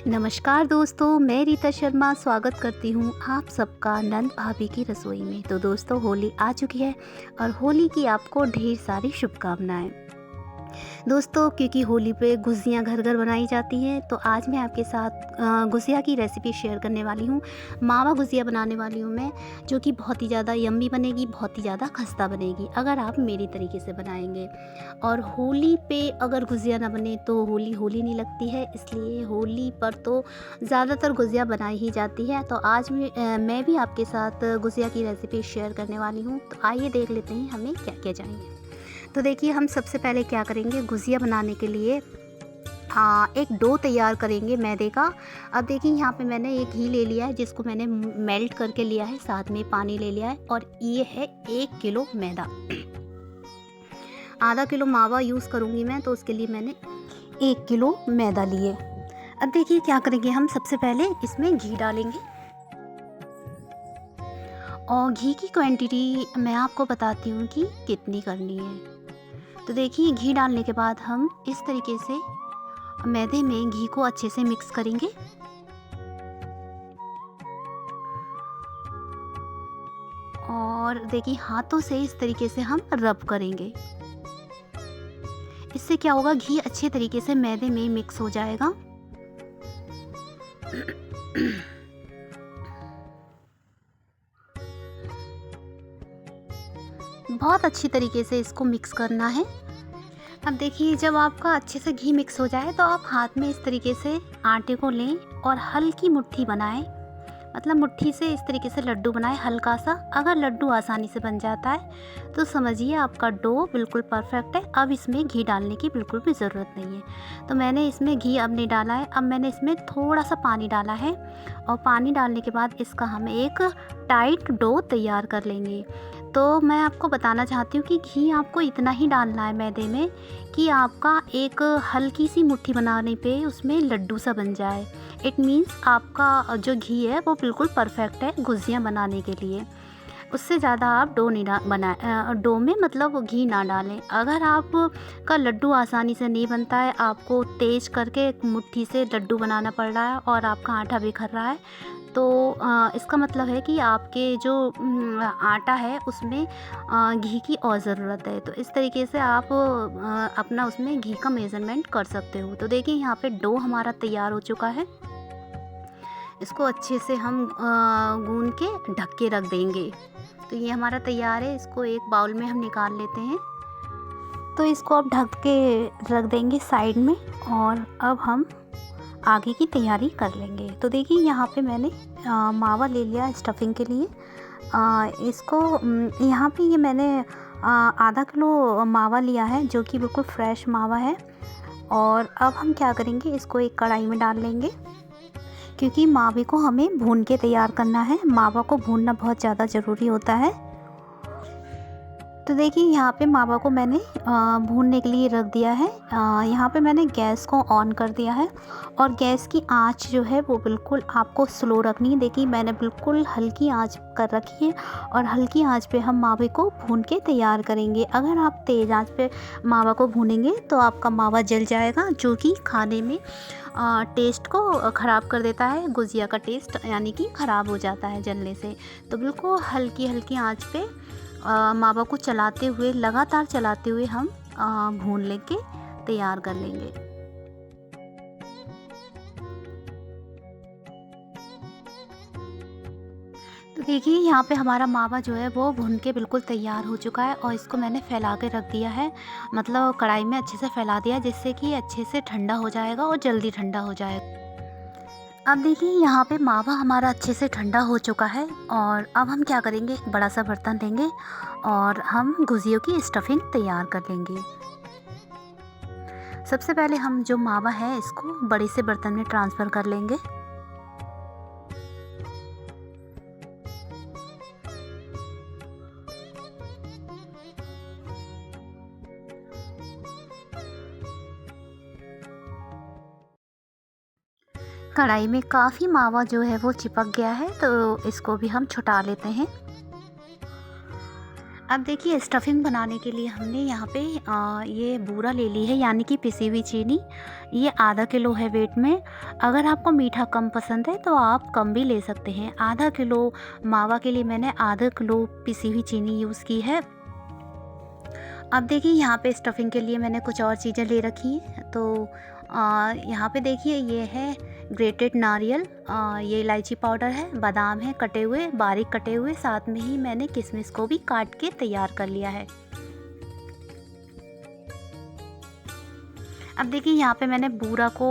नमस्कार दोस्तों, मैं रीता शर्मा स्वागत करती हूँ आप सबका नंद भाभी की रसोई में। तो दोस्तों, होली आ चुकी है और होली की आपको ढेर सारी शुभकामनाएं। दोस्तों, क्योंकि होली पे गुजियाँ घर घर बनाई जाती हैं, तो आज मैं आपके साथ गुजिया की रेसिपी शेयर करने वाली हूँ। मावा गुजिया बनाने वाली हूँ मैं, जो कि बहुत ही ज़्यादा यम्मी बनेगी, बहुत ही ज़्यादा खस्ता बनेगी अगर आप मेरी तरीके से बनाएंगे। और होली पे अगर गुजिया ना बने तो होली होली नहीं लगती है, इसलिए होली पर तो ज़्यादातर गुजिया बनाई ही जाती है। तो आज मैं भी आपके साथ गुजिया की रेसिपी शेयर करने वाली हूँ। तो आइए देख लेते हैं हमें क्या क्या चाहिए। तो देखिए, हम सबसे पहले क्या करेंगे, गुजिया बनाने के लिए एक डो तैयार करेंगे मैदे का। अब देखिए, यहाँ पे मैंने एक घी ले लिया है जिसको मैंने मेल्ट करके लिया है, साथ में पानी ले लिया है और ये है 1 किलो मैदा। आधा किलो मावा यूज़ करूँगी मैं, तो उसके लिए मैंने 1 किलो मैदा लिए। अब देखिए क्या करेंगे, हम सबसे पहले इसमें घी डालेंगे और घी की क्वांटिटी मैं आपको बताती हूँ कि कितनी करनी है। तो देखिए, घी डालने के बाद हम इस तरीके से मैदे में घी को अच्छे से मिक्स करेंगे और देखिए हाथों से इस तरीके से हम रब करेंगे। इससे क्या होगा, घी अच्छे तरीके से मैदे में मिक्स हो जाएगा। बहुत अच्छी तरीके से इसको मिक्स करना है। अब देखिए, जब आपका अच्छे से घी मिक्स हो जाए तो आप हाथ में इस तरीके से आटे को लें और हल्की मुट्ठी बनाएं, मतलब मुट्ठी से इस तरीके से लड्डू बनाएं हल्का सा। अगर लड्डू आसानी से बन जाता है तो समझिए आपका डो बिल्कुल परफेक्ट है। अब इसमें घी डालने की बिल्कुल भी ज़रूरत नहीं है। तो मैंने इसमें घी अब नहीं डाला है, अब मैंने इसमें थोड़ा सा पानी डाला है और पानी डालने के बाद इसका हम एक टाइट डो तैयार कर लेंगे। तो मैं आपको बताना चाहती हूँ कि घी आपको इतना ही डालना है मैदे में कि आपका एक हल्की सी मुट्ठी बनाने पे उसमें लड्डू सा बन जाए। इट मीन्स आपका जो घी है वो बिल्कुल परफेक्ट है गुजिया बनाने के लिए। उससे ज़्यादा आप डो नहीं डो में मतलब घी ना डालें। अगर आप का लड्डू आसानी से नहीं बनता है, आपको तेज करके एक मुट्ठी से लड्डू बनाना पड़ रहा है और आपका आटा बिखर रहा है, तो इसका मतलब है कि आपके जो आटा है उसमें घी की और ज़रूरत है। तो इस तरीके से आप अपना उसमें घी का मेज़रमेंट कर सकते हो। तो देखिए, यहाँ पे डो हमारा तैयार हो चुका है। इसको अच्छे से हम गूंद के ढक के रख देंगे। तो ये हमारा तैयार है, इसको एक बाउल में हम निकाल लेते हैं। तो इसको अब ढक के रख देंगे साइड में और अब हम आगे की तैयारी कर लेंगे। तो देखिए, यहाँ पे मैंने मावा ले लिया स्टफिंग के लिए। इसको यहाँ पे ये मैंने आधा किलो मावा लिया है, जो कि बिल्कुल फ्रेश मावा है। और अब हम क्या करेंगे, इसको एक कढ़ाई में डाल लेंगे, क्योंकि मावे को हमें भून के तैयार करना है। मावा को भूनना बहुत ज़्यादा ज़रूरी होता है। तो देखिए, यहाँ पे मावा को मैंने भूनने के लिए रख दिया है। यहाँ पे मैंने गैस को ऑन कर दिया है और गैस की आंच जो है वो बिल्कुल आपको स्लो रखनी है। देखिए, मैंने बिल्कुल हल्की आंच कर रखी है और हल्की आंच पे हम मावे को भून के तैयार करेंगे। अगर आप तेज़ आंच पे मावा को भूनेंगे तो आपका मावा जल जाएगा, जो कि खाने में टेस्ट को ख़राब कर देता है। गुजिया का टेस्ट यानी कि ख़राब हो जाता है जलने से। तो बिल्कुल हल्की हल्की आंच पे मावा को चलाते हुए, लगातार चलाते हुए हम भून लेके तैयार कर लेंगे। तो देखिए, यहाँ पे हमारा मावा जो है वो भून के बिल्कुल तैयार हो चुका है और इसको मैंने फैला के रख दिया है, मतलब कढ़ाई में अच्छे से फैला दिया, जिससे कि अच्छे से ठंडा हो जाएगा और जल्दी ठंडा हो जाएगा। अब देखिए, यहाँ पे मावा हमारा अच्छे से ठंडा हो चुका है और अब हम क्या करेंगे, एक बड़ा सा बर्तन लेंगे और हम गुजियों की स्टफिंग तैयार कर लेंगे। सबसे पहले हम जो मावा है इसको बड़े से बर्तन में ट्रांसफ़र कर लेंगे। कढ़ाई में काफ़ी मावा जो है वो चिपक गया है, तो इसको भी हम छुटा लेते हैं। अब देखिए स्टफ़िंग बनाने के लिए हमने यहाँ पे ये बूरा ले ली है, यानी कि पिसी हुई चीनी। ये आधा किलो है वेट में। अगर आपको मीठा कम पसंद है तो आप कम भी ले सकते हैं। आधा किलो मावा के लिए मैंने आधा किलो पिसी हुई चीनी यूज़ की है। अब देखिए यहाँ पे स्टफ़िंग के लिए मैंने कुछ और चीज़ें ले रखी हैं। तो यहाँ पे देखिए ये है ग्रेटेड नारियल, ये इलायची पाउडर है, बादाम है कटे हुए, बारीक कटे हुए, साथ में ही मैंने किशमिश को भी काट के तैयार कर लिया है। अब देखिए यहाँ पे मैंने बूरा को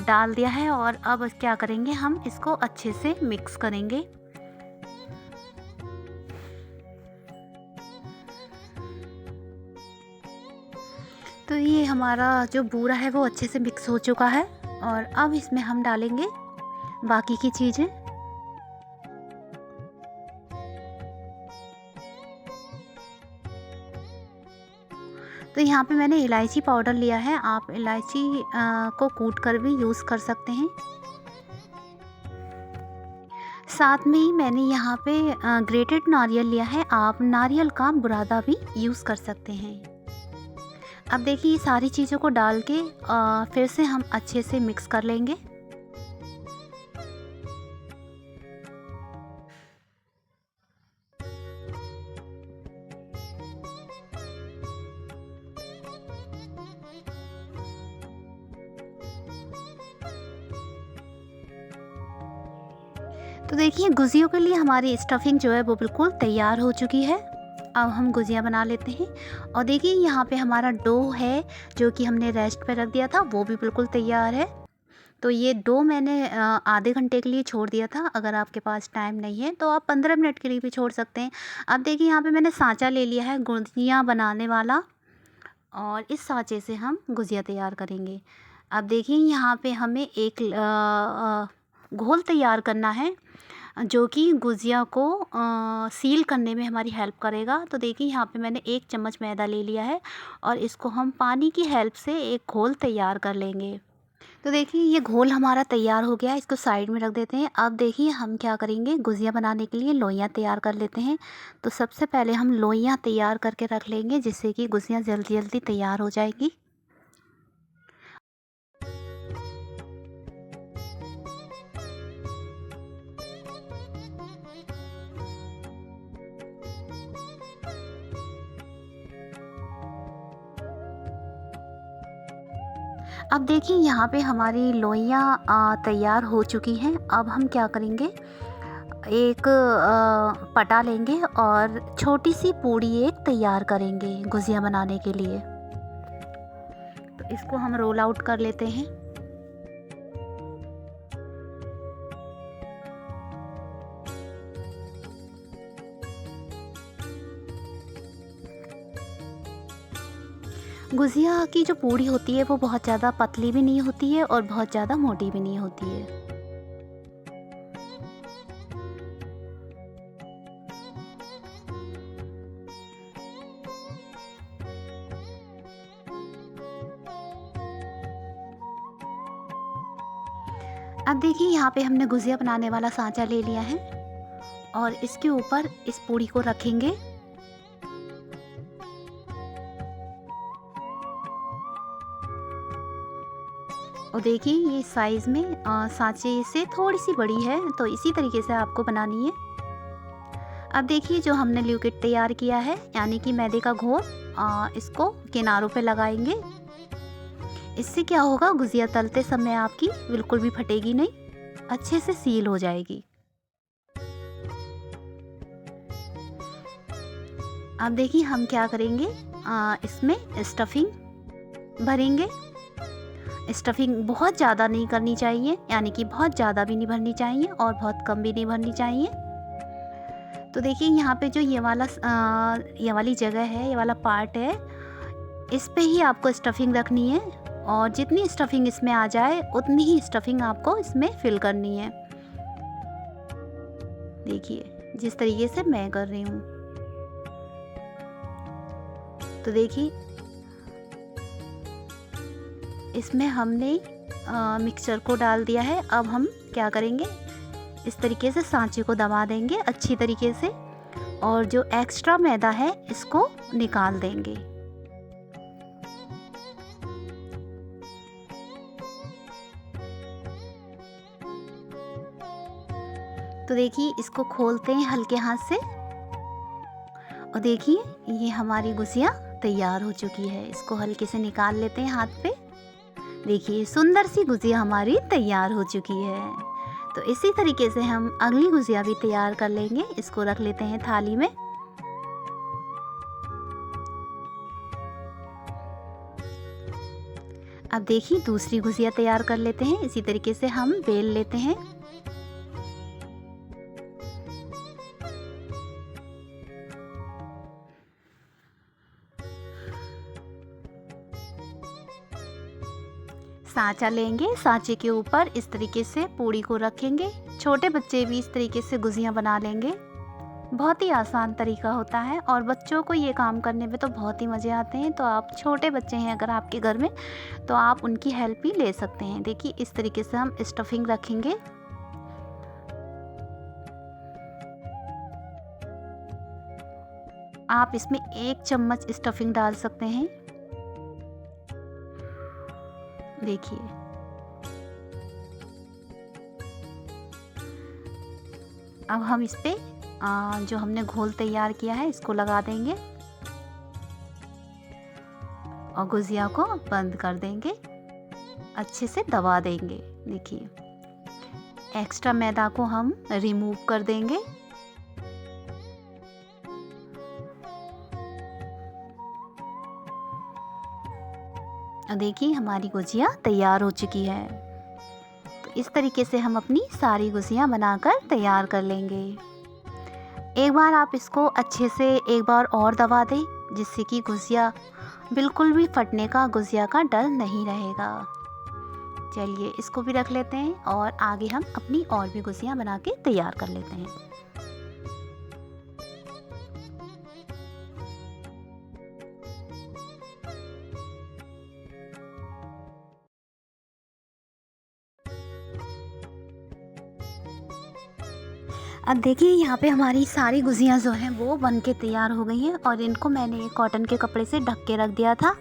डाल दिया है और अब क्या करेंगे, हम इसको अच्छे से मिक्स करेंगे। तो ये हमारा जो बूरा है वो अच्छे से मिक्स हो चुका है और अब इसमें हम डालेंगे बाकी की चीज़ें। तो यहाँ पे मैंने इलायची पाउडर लिया है, आप इलायची को कूट कर भी यूज़ कर सकते हैं। साथ में ही मैंने यहाँ पे ग्रेटेड नारियल लिया है, आप नारियल का बुरादा भी यूज़ कर सकते हैं। अब देखिए ये सारी चीज़ों को डाल के फिर से हम अच्छे से मिक्स कर लेंगे। तो देखिए गुजियों के लिए हमारी स्टफिंग जो है वो बिल्कुल तैयार हो चुकी है। अब हम गुजिया बना लेते हैं। और देखिए यहाँ पे हमारा डो है जो कि हमने रेस्ट पे रख दिया था, वो भी बिल्कुल तैयार है। तो ये डो मैंने आधे घंटे के लिए छोड़ दिया था। अगर आपके पास टाइम नहीं है तो आप 15 मिनट के लिए भी छोड़ सकते हैं। अब देखिए यहाँ पे मैंने सांचा ले लिया है गुजिया बनाने वाला और इस सांचे से हम गुजिया तैयार करेंगे। अब देखिए यहाँ पे हमें एक घोल तैयार करना है जो कि गुजिया को सील करने में हमारी हेल्प करेगा। तो देखिए यहाँ पे मैंने 1 चम्मच मैदा ले लिया है और इसको हम पानी की हेल्प से एक घोल तैयार कर लेंगे। तो देखिए ये घोल हमारा तैयार हो गया है, इसको साइड में रख देते हैं। अब देखिए हम क्या करेंगे, गुजिया बनाने के लिए लोइयाँ तैयार कर लेते हैं। तो सबसे पहले हम लोइयाँ तैयार करके रख लेंगे जिससे कि गुजिया जल्दी जल्दी तैयार हो जाएगी। अब देखिए यहाँ पे हमारी लोइयाँ तैयार हो चुकी हैं। अब हम क्या करेंगे, एक पटा लेंगे और छोटी सी पूड़ी एक तैयार करेंगे गुजिया बनाने के लिए। तो इसको हम रोल आउट कर लेते हैं। गुजिया की जो पूड़ी होती है वो बहुत ज़्यादा पतली भी नहीं होती है और बहुत ज़्यादा मोटी भी नहीं होती है। अब देखिए यहाँ पे हमने गुजिया बनाने वाला सांचा ले लिया है और इसके ऊपर इस पूड़ी को रखेंगे। और देखिए ये साइज़ में सांचे से थोड़ी सी बड़ी है, तो इसी तरीके से आपको बनानी है। अब देखिए जो हमने लिक्विड तैयार किया है यानी कि मैदे का घोल, इसको किनारों पे लगाएंगे। इससे क्या होगा, गुजिया तलते समय आपकी बिल्कुल भी फटेगी नहीं, अच्छे से सील हो जाएगी। अब देखिए हम क्या करेंगे, इसमें स्टफिंग भरेंगे। स्टफिंग बहुत ज़्यादा नहीं करनी चाहिए, यानी कि बहुत ज़्यादा भी नहीं भरनी चाहिए और बहुत कम भी नहीं भरनी चाहिए। तो देखिए यहाँ पे जो ये वाली जगह है, ये वाला पार्ट है, इस पे ही आपको स्टफिंग रखनी है और जितनी स्टफिंग इसमें आ जाए उतनी ही स्टफिंग आपको इसमें फिल करनी है। देखिए जिस तरीके से मैं कर रही हूँ। तो देखिए इसमें हमने मिक्सचर को डाल दिया है। अब हम क्या करेंगे, इस तरीके से सांचे को दबा देंगे अच्छी तरीके से और जो एक्स्ट्रा मैदा है इसको निकाल देंगे। तो देखिए इसको खोलते हैं हल्के हाथ से और देखिए ये हमारी गुजिया तैयार हो चुकी है। इसको हल्के से निकाल लेते हैं हाथ पे। देखिए सुंदर सी गुजिया हमारी तैयार हो चुकी है। तो इसी तरीके से हम अगली गुजिया भी तैयार कर लेंगे। इसको रख लेते हैं थाली में। अब देखिए दूसरी गुजिया तैयार कर लेते हैं। इसी तरीके से हम बेल लेते हैं। सांचा लेंगे, सांचे के ऊपर इस तरीके से पूड़ी को रखेंगे। छोटे बच्चे भी इस तरीके से गुजिया बना लेंगे। बहुत ही आसान तरीका होता है और बच्चों को ये काम करने में तो बहुत ही मज़े आते हैं। तो आप छोटे बच्चे हैं अगर आपके घर में तो आप उनकी हेल्प भी ले सकते हैं। देखिए इस तरीके से हम स्टफिंग रखेंगे। आप इसमें 1 चम्मच स्टफिंग डाल सकते हैं। देखिए अब हम इस पे जो हमने घोल तैयार किया है इसको लगा देंगे और गुजिया को बंद कर देंगे, अच्छे से दबा देंगे। देखिए एक्स्ट्रा मैदा को हम रिमूव कर देंगे। और देखिए हमारी गुजिया तैयार हो चुकी है। तो इस तरीके से हम अपनी सारी गुजिया बनाकर तैयार कर लेंगे। एक बार आप इसको अच्छे से एक बार और दबा दें जिससे कि गुजिया बिल्कुल भी फटने का, गुजिया का डर नहीं रहेगा। चलिए इसको भी रख लेते हैं और आगे हम अपनी और भी गुजिया बना के तैयार कर लेते हैं। अब देखिए यहाँ पे हमारी सारी गुजिया जो हैं वो बन के तैयार हो गई हैं और इनको मैंने एक कॉटन के कपड़े से ढक के रख दिया था।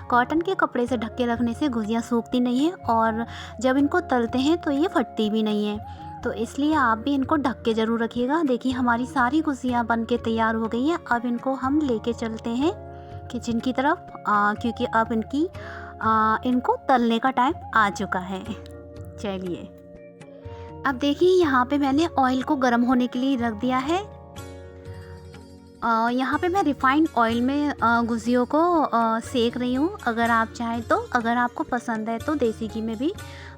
कॉटन के कपड़े से ढक के रखने से गुजिया सूखती नहीं है और जब इनको तलते हैं तो ये फटती भी नहीं है। तो इसलिए आप भी इनको ढक के ज़रूर रखिएगा। देखिए हमारी सारी गुजिया बन के तैयार हो गई हैं। अब इनको हम लेके चलते हैं किचन की तरफ क्योंकि अब इनको तलने का टाइम आ चुका है। चलिए अब देखिए यहाँ पे मैंने ऑयल को गर्म होने के लिए रख दिया है। यहाँ पे मैं रिफाइंड ऑयल में गुजियों को सेक रही हूँ। अगर आप चाहें तो, अगर आपको पसंद है तो देसी घी में भी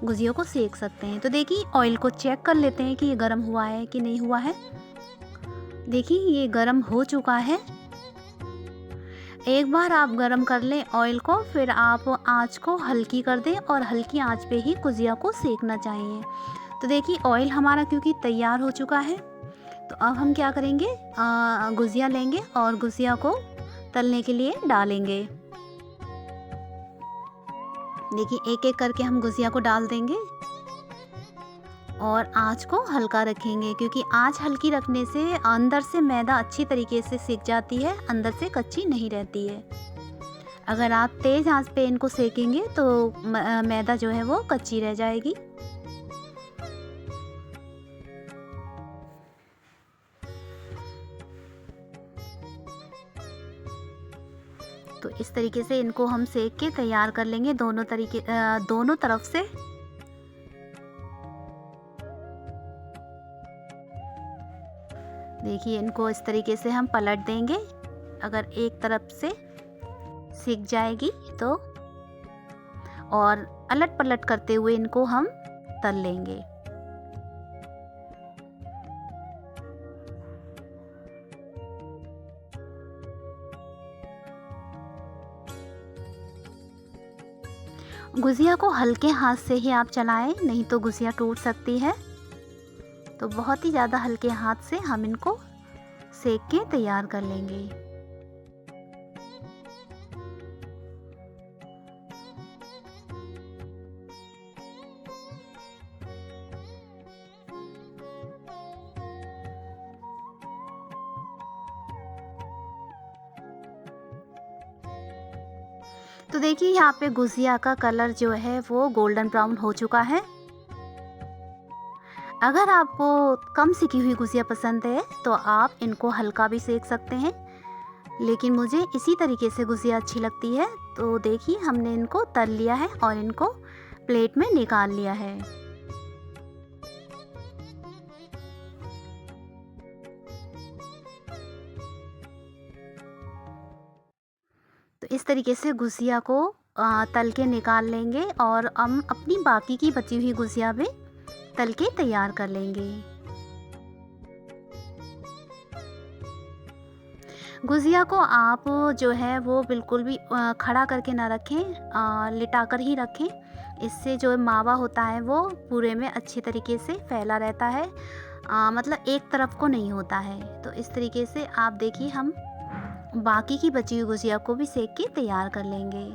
गुजियों को सेक सकते हैं। तो देखिए ऑयल को चेक कर लेते हैं कि ये गर्म हुआ है कि नहीं हुआ है। देखिए ये गर्म हो चुका है। एक बार आप गर्म कर लें ऑयल को, फिर आप आँच को हल्की कर दें और हल्की आँच पे ही गुजिया को सेकना चाहिए। तो देखिए ऑयल हमारा क्योंकि तैयार हो चुका है तो अब हम क्या करेंगे, गुजिया लेंगे और गुजिया को तलने के लिए डालेंगे। देखिए एक एक करके हम गुजिया को डाल देंगे और आँच को हल्का रखेंगे क्योंकि आँच हल्की रखने से अंदर से मैदा अच्छी तरीके से सिक जाती है, अंदर से कच्ची नहीं रहती है। अगर आप तेज़ आँच पे इनको सेकेंगे तो मैदा जो है वो कच्ची रह जाएगी। तो इस तरीके से इनको हम सेक के तैयार कर लेंगे दोनों तरफ से। देखिए इनको इस तरीके से हम पलट देंगे। अगर एक तरफ से सिक जाएगी तो, और अलट पलट करते हुए इनको हम तल लेंगे। गुजिया को हल्के हाथ से ही आप चलाएं, नहीं तो गुजिया टूट सकती है। तो बहुत ही ज़्यादा हल्के हाथ से हम इनको सेक के तैयार कर लेंगे। तो देखिए यहाँ पे गुजिया का कलर जो है वो गोल्डन ब्राउन हो चुका है। अगर आपको कम सिकी हुई गुजिया पसंद है तो आप इनको हल्का भी सेक सकते हैं, लेकिन मुझे इसी तरीके से गुजिया अच्छी लगती है। तो देखिए हमने इनको तल लिया है और इनको प्लेट में निकाल लिया है। तो इस तरीके से गुजिया को तल के निकाल लेंगे और हम अपनी बाकी की बची हुई गुजिया भी तल के तैयार कर लेंगे। गुजिया को आप जो है वो बिल्कुल भी खड़ा करके ना रखें, लिटा कर ही रखें। इससे जो मावा होता है वो पूरे में अच्छे तरीके से फैला रहता है, मतलब एक तरफ को नहीं होता है। तो इस तरीके से आप देखिए हम बाकी की बची हुई गुजिया को भी सेक के तैयार कर लेंगे।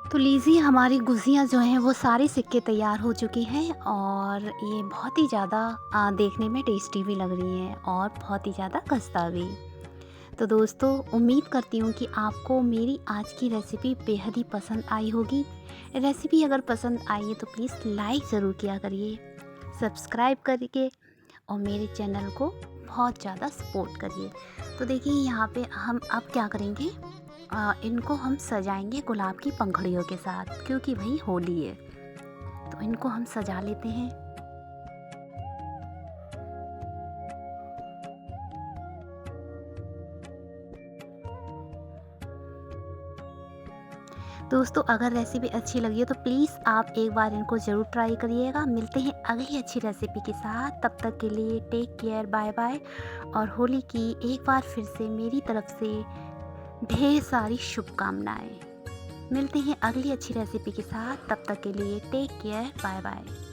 तो लीजिए हमारी गुजिया जो हैं वो सारी सिक्के तैयार हो चुकी हैं और ये बहुत ही ज़्यादा देखने में टेस्टी भी लग रही हैं और बहुत ही ज़्यादा खस्ता भी। तो दोस्तों उम्मीद करती हूँ कि आपको मेरी आज की रेसिपी बेहद ही पसंद आई होगी। रेसिपी अगर पसंद आई है तो प्लीज़ लाइक ज़रूर किया करिए, सब्सक्राइब करके और मेरे चैनल को बहुत ज़्यादा सपोर्ट करिए। तो देखिए यहाँ पे हम अब क्या करेंगे, इनको हम सजाएंगे गुलाब की पंखुड़ियों के साथ, क्योंकि भाई होली है तो इनको हम सजा लेते हैं। दोस्तों अगर रेसिपी अच्छी लगी हो तो प्लीज़ आप एक बार इनको ज़रूर ट्राई करिएगा। मिलते हैं अगली अच्छी रेसिपी के साथ, तब तक के लिए टेक केयर, बाय बाय। और होली की एक बार फिर से मेरी तरफ से ढेर सारी शुभकामनाएं। मिलते हैं अगली अच्छी रेसिपी के साथ, तब तक के लिए टेक केयर, बाय बाय।